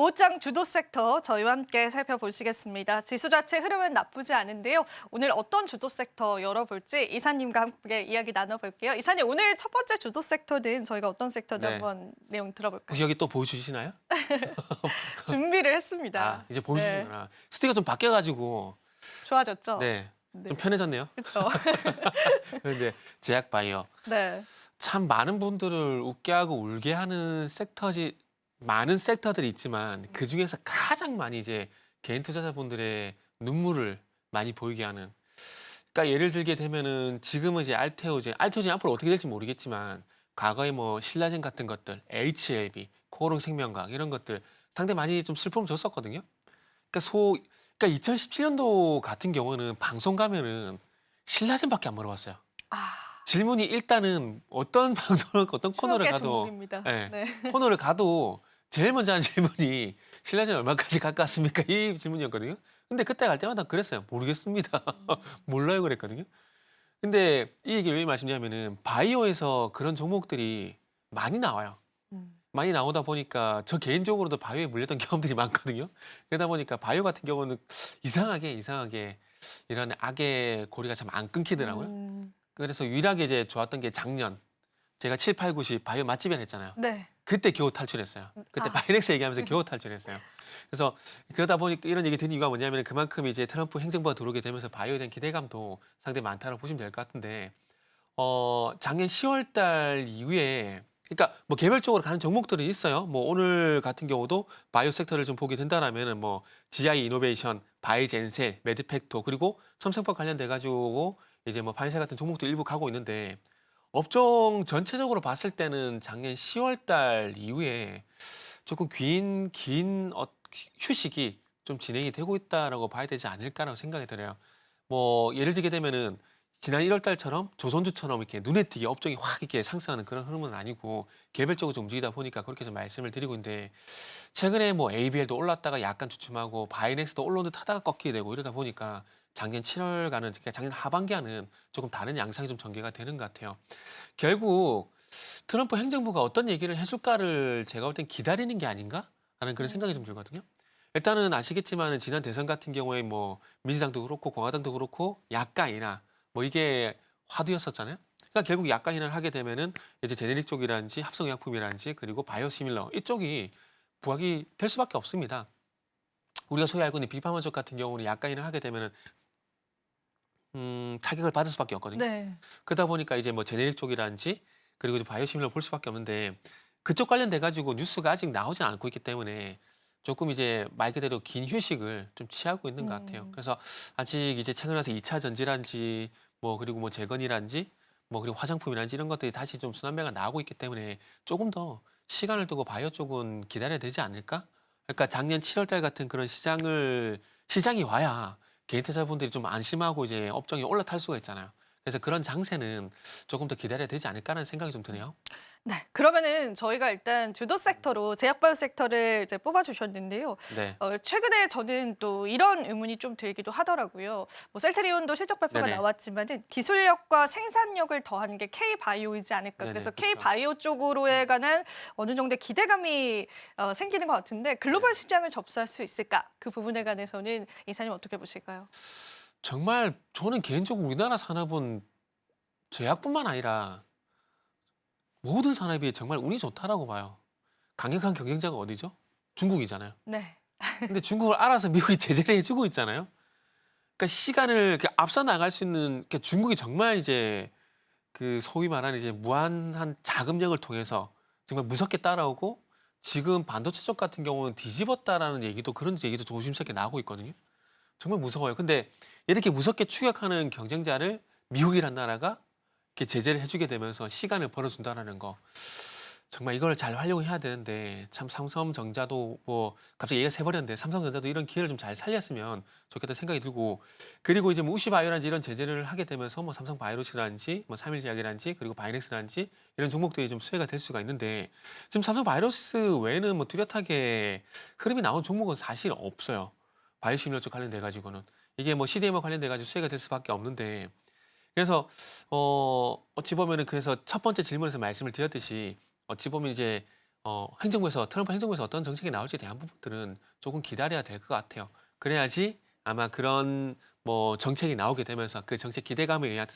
오장 주도 섹터 저희와 함께 살펴보시겠습니다. 지수 자체 흐름은 나쁘지 않은데요. 오늘 어떤 주도 섹터 열어볼지 이사님과 함께 이야기 나눠볼게요. 이사님, 오늘 첫 번째 주도 섹터는 저희가 어떤 섹터인지 네. 한번 내용 들어볼까요? 혹시 여기 또 보여주시나요? 준비를 했습니다. 아, 이제 보여주시는구나. 스티커 좀 바뀌어가지고 좋아졌죠? 네, 네. 좀 편해졌네요. 그렇죠. 그런데 제약 바이오 네. 참 많은 분들을 웃게 하고 울게 하는 많은 섹터들이 있지만 그 중에서 가장 많이 이제 개인 투자자분들의 눈물을 많이 보이게 하는. 그러니까 예를 들게 되면은 지금은 이제 알테오젠 앞으로 어떻게 될지 모르겠지만 과거에 뭐 신라젠 같은 것들, HLB, 코오롱생명과학 이런 것들 상당히 많이 좀 슬픔을 줬었거든요. 그러니까 2017년도 같은 경우는 방송 가면은 신라젠밖에 안 물어봤어요. 아, 질문이 일단은 어떤 방송을 어떤 코너를 추억의 가도 종목입니다. 예, 네. 코너를 가도 제일 먼저 하는 질문이 신라젠 얼마까지 가까웠습니까? 이 질문이었거든요. 근데 그때 갈 때마다 그랬어요. 모르겠습니다. 몰라요 그랬거든요. 근데 이 얘기를 왜 말씀드리냐면은 바이오에서 그런 종목들이 많이 나와요. 음. 많이 나오다 보니까 저 개인적으로도 바이오에 물렸던 경험들이 많거든요. 그러다 보니까 바이오 같은 경우는 이상하게 이런 악의 고리가 참 안 끊기더라고요. 음. 그래서 유일하게 이제 좋았던 게 작년 제가 7, 8, 90 바이오 맛집이라 했잖아요. 네. 그때 겨우 탈출했어요. 그때 아. 바이넥스 얘기하면서 겨우 탈출했어요. 그래서 그러다 보니까 이런 얘기 드린 이유가 뭐냐면 그만큼 이제 트럼프 행정부가 들어오게 되면서 바이오에 대한 기대감도 상당히 많다고 보시면 될 것 같은데 작년 10월 달 이후에 그러니까 뭐 개별적으로 가는 종목들이 있어요. 뭐 오늘 같은 경우도 바이오 섹터를 좀 보게 된다라면은 뭐 GI 이노베이션, 바이젠셀, 메드팩토 그리고 첨성법 관련돼 가지고 이제 뭐 반세 같은 종목도 일부 가고 있는데 업종 전체적으로 봤을 때는 작년 10월 달 이후에 조금 긴 휴식이 좀 진행이 되고 있다라고 봐야 되지 않을까라고 생각이 들어요. 뭐 예를 들게 되면은 지난 1월 달처럼 조선주처럼 이렇게 눈에 띄게 업종이 확 이렇게 상승하는 그런 흐름은 아니고 개별적으로 좀 움직이다 보니까 그렇게 좀 말씀을 드리고 있는데 최근에 뭐 ABL도 올랐다가 약간 주춤하고 바이넥스도 올라오는 듯 하다가 꺾이게 되고 이러다 보니까 작년 7월과는 그러니까 작년 하반기와는 조금 다른 양상이 좀 전개가 되는 것 같아요. 결국 트럼프 행정부가 어떤 얘기를 해줄까를 제가 볼 땐 기다리는 게 아닌가 하는 그런 생각이 좀 들거든요. 일단은 아시겠지만 지난 대선 같은 경우에 뭐 민주당도 그렇고 공화당도 그렇고 약간이나 뭐 이게 화두였었잖아요. 그러니까 결국 약간이나 하게 되면은 이제 제네릭 쪽이라든지 합성의약품이라든지 그리고 바이오시밀러 이쪽이 부각이 될 수밖에 없습니다. 우리가 소위 알고 있는 비파마 쪽 같은 경우는 약간이나 하게 되면은 타격을 받을 수밖에 없거든요. 네. 그러다 보니까 이제 뭐 제네릭 쪽이라든지 그리고 이제 바이오시밀러 볼 수밖에 없는데 그쪽 관련돼 가지고 뉴스가 아직 나오진 않고 있기 때문에 조금 이제 말 그대로 긴 휴식을 좀 취하고 있는 것 같아요. 음. 그래서 아직 이제 최근 와서 2차 전지라든지 뭐 그리고 뭐 재건이라든지 뭐 그리고 화장품이라든지 이런 것들이 다시 좀 순환매가 나오고 있기 때문에 조금 더 시간을 두고 바이오 쪽은 기다려야 되지 않을까? 그러니까 작년 7월 달 같은 그런 시장이 와야 개인 투자자분들이 좀 안심하고 이제 업종에 올라탈 수가 있잖아요. 그래서 그런 장세는 조금 더 기다려야 되지 않을까라는 생각이 좀 드네요. 네, 그러면은 저희가 일단 주도 섹터로 제약바이오 섹터를 이제 뽑아주셨는데요. 네. 최근에 저는 또 이런 의문이 좀 들기도 하더라고요. 뭐 셀트리온도 실적 발표가 네네. 나왔지만은 기술력과 생산력을 더한 게 K바이오이지 않을까. 네네. 그래서 그렇죠. K바이오 쪽으로에 관한 어느 정도의 기대감이 생기는 것 같은데 글로벌 네. 시장을 접수할 수 있을까? 그 부분에 관해서는 이사님 어떻게 보실까요? 정말 저는 개인적으로 우리나라 산업은 제약뿐만 아니라 모든 산업이 정말 운이 좋다라고 봐요. 강력한 경쟁자가 어디죠? 중국이잖아요. 네. 근데 중국을 알아서 미국이 제재를 해주고 있잖아요. 그러니까 시간을 이렇게 앞서 나갈 수 있는 그러니까 중국이 정말 이제 그 소위 말하는 이제 무한한 자금력을 통해서 정말 무섭게 따라오고 지금 반도체 쪽 같은 경우는 뒤집었다라는 얘기도 그런 얘기도 조심스럽게 나오고 있거든요. 정말 무서워요. 근데 이렇게 무섭게 추격하는 경쟁자를 미국이란 나라가 이렇게 제재를 해주게 되면서 시간을 벌어준다라는 거. 정말 이걸 잘 활용해야 되는데 참 삼성전자도 뭐 갑자기 얘기가 새버렸는데 삼성전자도 이런 기회를 좀 잘 살렸으면 좋겠다 생각이 들고 그리고 이제 뭐 우시바이오라든지 이런 제재를 하게 되면서 뭐 삼성바이오로스라든지 뭐 삼일제약이라든지 그리고 바이넥스라든지 이런 종목들이 좀 수혜가 될 수가 있는데 지금 삼성바이오로스 외에는 뭐 뚜렷하게 흐름이 나온 종목은 사실 없어요. 바이오시밀러 쪽 관련돼 가지고는 이게 뭐 CDMO 관련돼 가지고 수혜가 될 수밖에 없는데 그래서 어찌 보면은 그래서 첫 번째 질문에서 말씀을 드렸듯이 어찌 보면 이제 트럼프 행정부에서 어떤 정책이 나올지에 대한 부분들은 조금 기다려야 될 것 같아요. 그래야지 아마 그런 뭐 정책이 나오게 되면서 그 정책 기대감에 의한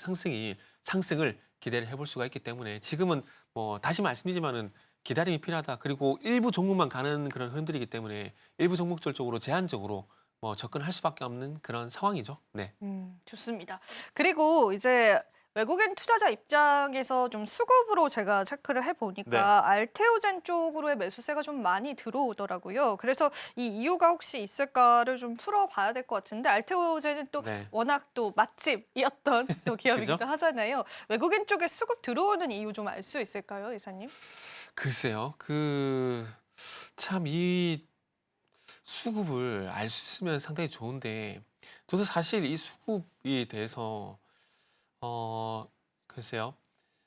상승을 기대를 해볼 수가 있기 때문에 지금은 뭐 다시 말씀드리지만은 기다림이 필요하다. 그리고 일부 종목만 가는 그런 흐름들이기 때문에 일부 종목들 쪽으로 제한적으로 뭐 접근할 수밖에 없는 그런 상황이죠. 네. 좋습니다. 그리고 이제 외국인 투자자 입장에서 좀 수급으로 제가 체크를 네. 해보니까 알테오젠 쪽으로의 매수세가 좀 많이 들어오더라고요. 그래서 이 이유가 혹시 있을까를 좀 풀어봐야 될 것 같은데 알테오젠은 또 네. 워낙 또 맛집이었던 또 기업이기도 그죠? 하잖아요. 외국인 쪽에 수급 들어오는 이유 좀 알 수 있을까요, 이사님? 글쎄요. 참 수급을 알 수 있으면 상당히 좋은데 저도 사실 이 수급에 대해서 어 글쎄요.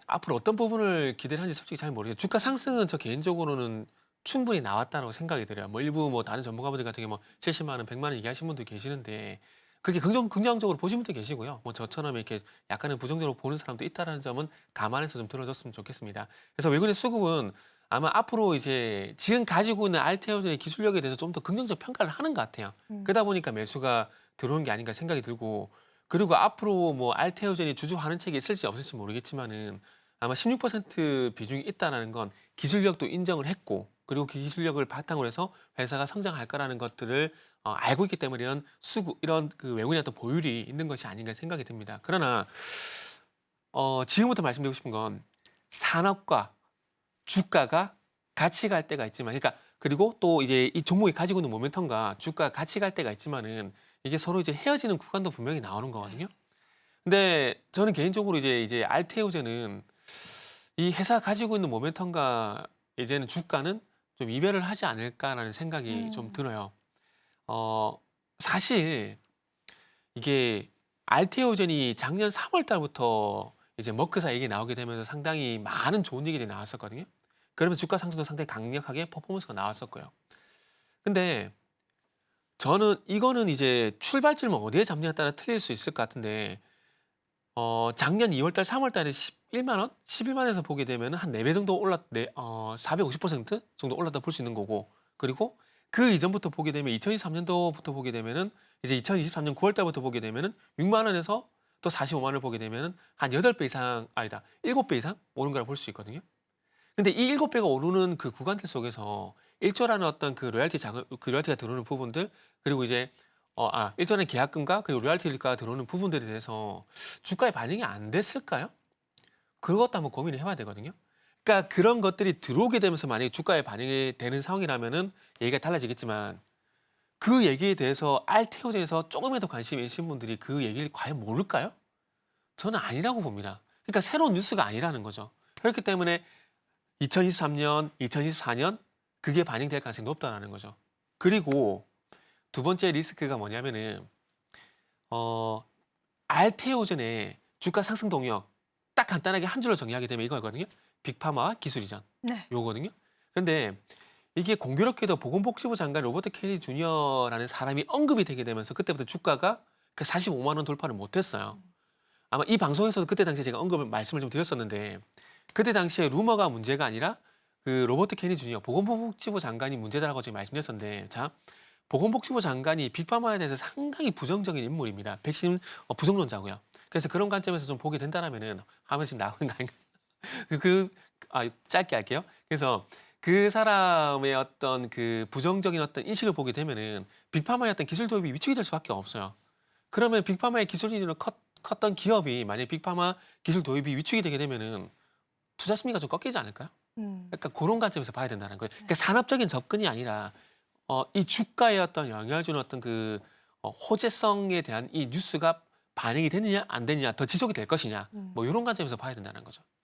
앞으로 어떤 부분을 기대를 하는지 솔직히 잘 모르겠어요. 주가 상승은 저 개인적으로는 충분히 나왔다고 생각이 들어요. 뭐 일부 뭐 다른 전문가분들 같은 경우 뭐 70만 원, 100만 원 얘기하시는 분도 계시는데 그렇게 긍정적으로 보시는 분도 계시고요. 뭐 저처럼 이렇게 약간은 부정적으로 보는 사람도 있다라는 점은 감안해서 좀 들어줬으면 좋겠습니다. 그래서 외국인의 수급은 아마 앞으로 이제 지금 가지고 있는 알테오젠의 기술력에 대해서 좀 더 긍정적 평가를 하는 것 같아요. 음. 그러다 보니까 매수가 들어오는 게 아닌가 생각이 들고 그리고 앞으로 뭐 알테오젠이 주주환원 책이 있을지 없을지 모르겠지만은 아마 16% 비중이 있다라는 건 기술력도 인정을 했고 그리고 그 기술력을 바탕으로 해서 회사가 성장할 거라는 것들을 알고 있기 때문에 이런 그 외국인의 어떤 보율이 있는 것이 아닌가 생각이 듭니다. 그러나 지금부터 말씀드리고 싶은 건 산업과 주가가 같이 갈 때가 있지만 그러니까 그리고 또 이제 이 종목이 가지고 있는 모멘텀과 주가가 같이 갈 때가 있지만은 이게 서로 이제 헤어지는 구간도 분명히 나오는 거거든요. 근데 저는 개인적으로 이제 알테오젠은 이 회사가 가지고 있는 모멘텀과 이제는 주가는 좀 이별을 하지 않을까라는 생각이 좀 음. 들어요. 어, 사실 이게 알테오젠이 작년 3월 달부터 이제 머크사 얘기 나오게 되면서 상당히 많은 좋은 얘기들이 나왔었거든요. 그러면서 주가 상승도 상당히 강력하게 퍼포먼스가 나왔었고요. 근데 저는 이거는 이제 출발점을 어디에 잡냐에 따라 틀릴 수 있을 것 같은데 작년 2월 달, 3월 달에 11만 원? 11만 원에서 보게 되면은 한 4배 정도 450% 정도 올랐다 볼 수 있는 거고. 그리고 그 이전부터 보게 되면 2023년도부터 보게 되면은 이제 2023년 9월 달부터 보게 되면은 6만 원에서 또 45만 원을 보게 되면은 한 8배 이상 아니다. 7배 이상 오른 거라 볼 수 있거든요. 근데 이 7배가 오르는 그 구간들 속에서 1조라는 어떤 그 로열티가 들어오는 부분들 그리고 이제 1조라는 계약금과 그리고 로열티가 들어오는 부분들에 대해서 주가에 반영이 안 됐을까요? 그것도 한번 고민을 해봐야 되거든요. 그러니까 그런 것들이 들어오게 되면서 만약에 주가에 반영이 되는 상황이라면은 얘기가 달라지겠지만 그 얘기에 대해서 알테오젠에서 조금이라도 관심이 있으신 분들이 그 얘기를 과연 모를까요? 저는 아니라고 봅니다. 그러니까 새로운 뉴스가 아니라는 거죠. 그렇기 때문에 2023년, 2024년 그게 반영될 가능성이 높다라는 거죠. 그리고 두 번째 리스크가 뭐냐면은 어, 알테오젠의 주가 상승 동력 딱 간단하게 한 줄로 정리하게 되면 이거거든요. 빅파마와 기술 이전 네. 요거거든요. 그런데 이게 공교롭게도 보건복지부 장관 로버트 케니 주니어라는 사람이 언급이 되게 되면서 그때부터 주가가 그 45만 원 돌파를 못했어요. 아마 이 방송에서도 그때 당시에 제가 말씀을 좀 드렸었는데 그때 당시에 루머가 문제가 아니라 그 로버트 케니 주니어 보건복지부 장관이 문제다라고 제가 말씀드렸었는데 자 보건복지부 장관이 빅파마에 대해서 상당히 부정적인 인물입니다. 백신 부정론자고요. 그래서 그런 관점에서 좀 보게 된다라면은 화면 지금 나오는 거 아닌가? 그, 짧게 할게요. 그래서 그 사람의 어떤 그 부정적인 어떤 인식을 보게 되면은 빅파마의 어떤 기술 도입이 위축이 될 수밖에 없어요. 그러면 빅파마의 기술인으로 컸던 기업이 만약에 빅파마 기술 도입이 위축이 되게 되면은 투자 심리가 좀 꺾이지 않을까요? 음. 그러니까 그런 관점에서 봐야 된다는 거예요. 그러니까 산업적인 접근이 아니라 이 주가에 어떤 영향을 주는 어떤 호재성에 대한 이 뉴스가 반영이 되느냐 안 되느냐 더 지속이 될 것이냐 음. 뭐 이런 관점에서 봐야 된다는 거죠.